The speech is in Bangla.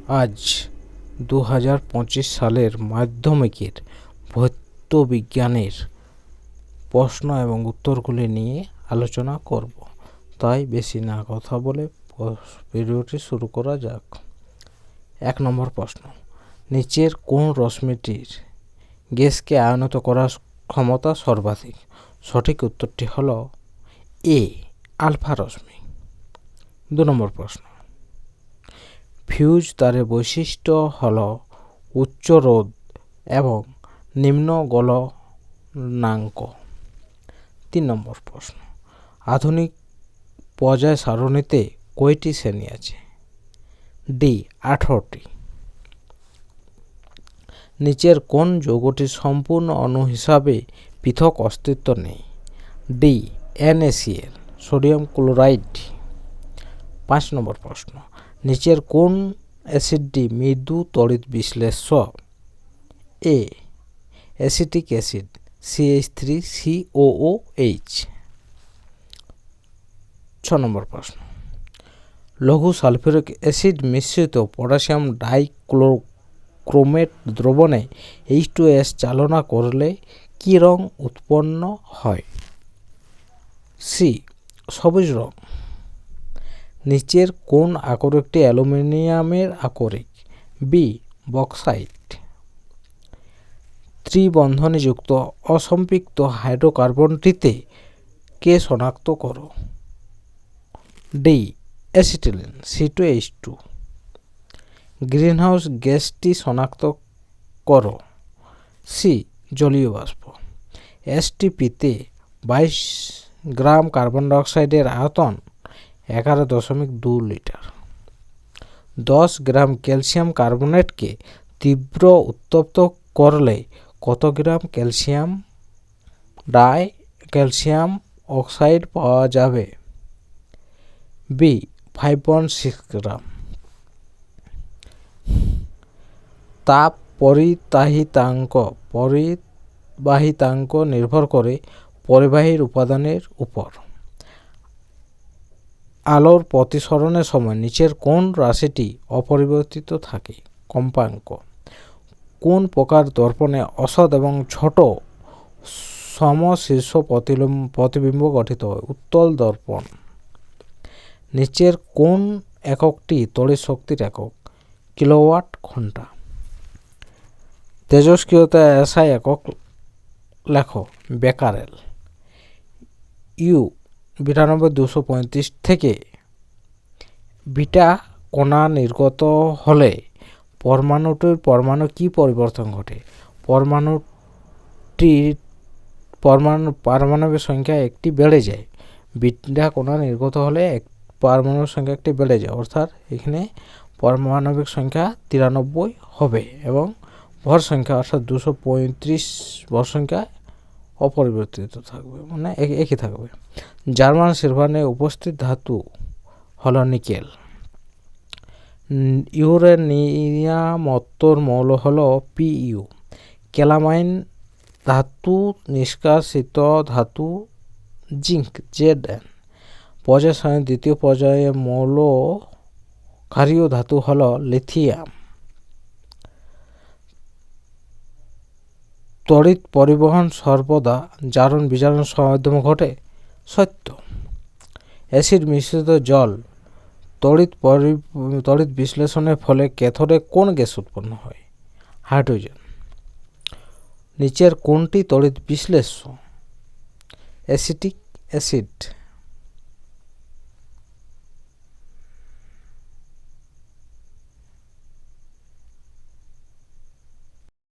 আজ 2025 সালের মাধ্যমিকের ভৌত বিজ্ঞানের প্রশ্ন এবং উত্তরগুলি নিয়ে আলোচনা করব। তাই বেশি না কথা বলে ভিডিওটি শুরু করা যাক। 1 নম্বর প্রশ্ন, নিচের কোন রশ্মিটির গ্যাসকে আয়নিত করার ক্ষমতা সর্বাধিক? সঠিক উত্তরটি হল এ, আলফা রশ্মি। 2 নম্বর প্রশ্ন, ফিউজ তারের বৈশিষ্ট্য হল উচ্চ রোধ এবং নিম্ন গলনাঙ্ক। 3 নম্বর প্রশ্ন, আধুনিক পর্যায় সারণীতে কয়টি শ্রেণী আছে? ডি, 18টি। নিচের কোন যৌগটির সম্পূর্ণ অণু হিসাবে পৃথক অস্তিত্ব নেই? D, NaCl, sodium chloride. 5 নম্বর প্রশ্ন, নিচের কোন অ্যাসিডটি মৃদু তড়িৎ বিশ্লেষ্য? এ, অ্যাসিটিক অ্যাসিড CH3COOH। 6 নম্বর প্রশ্ন, লঘু সালফিউরিক অ্যাসিড মিশ্রিত পটাশিয়াম ডাইক্রোমেট দ্রবণে H2S চালনা করলে কী রং উৎপন্ন হয়? সি, সবুজ রং। নিচের কোন আকরিকটি অ্যালুমিনিয়ামের আকরিক? B, bauxite. ত্রিবন্ধনীযুক্ত অসম্পৃক্ত হাইড্রোকার্বনটিতে কে শনাক্ত করো? D, acetylene C2H2। গ্রিনহাউস গ্যাসটি শনাক্ত করো? সি, জলীয় বাষ্প। STPতে 22 গ্রাম কার্বন ডাইঅক্সাইডের আয়তন 11.2 লিটার। 10 গ্রাম ক্যালসিয়াম কার্বনেটকে তীব্র উত্তপ্ত করলে কত গ্রাম ক্যালসিয়াম অক্সাইড পাওয়া যাবে? বি, 5.6 গ্রাম। তাপ পরিবাহিতাঙ্ক নির্ভর করে পরিবাহীর উপাদানের উপর। আলোর প্রতিসরণের সময় নিচের কোন রাশিটি অপরিবর্তিত থাকে? কম্পাঙ্ক। কোন প্রকার দর্পণে অসৎ এবং ছোট সমশীর্ষ প্রতিবিম্ব গঠিত হয়? উত্তল দর্পণ। নিচের কোন এককটি তড়িৎ শক্তির একক? কিলোওয়াট ঘন্টা। তেজস্ক্রিয়তা SI একক লেখো? বেকারেল। ইউ 9235 থেকে বিটা কণা নির্গত হলে পরমাণু কি পরিবর্তন ঘটে? পারমাণবিক সংখ্যা একটি বেড়ে যায়। বিটা কণা নির্গত হলে পারমাণবিক সংখ্যা একটি বেড়ে যায়, অর্থাৎ এখানে পারমাণবিক সংখ্যা 93 হবে এবং ভর সংখ্যা অর্থাৎ 235 ভর সংখ্যা অপরিবর্তিত থাকবে, মানে একই থাকবে। জার্মান সিলভারে উপস্থিত ধাতু হল নিকেল। ইউরেনিয়ামত্তর মৌল হল Pu। ক্যালামাইন ধাতু নিষ্কাশিত ধাতু জিঙ্ক Zn। পর্যায় সারণীর দ্বিতীয় পর্যায়ে মৌল ক্ষারীয় ধাতু হল লিথিয়াম। তড়িৎ পরিবহন সর্বদা জারণ বিজারণ মাধ্যমে ঘটে। সত্য। অ্যাসিড মিশ্রিত জল তড়িৎ বিশ্লেষণের ফলে ক্যাথোডে কোন গ্যাস উৎপন্ন হয়? হাইড্রোজেন। নিচের কোনটি তড়িৎ বিশ্লেষ্য? Acetic acid.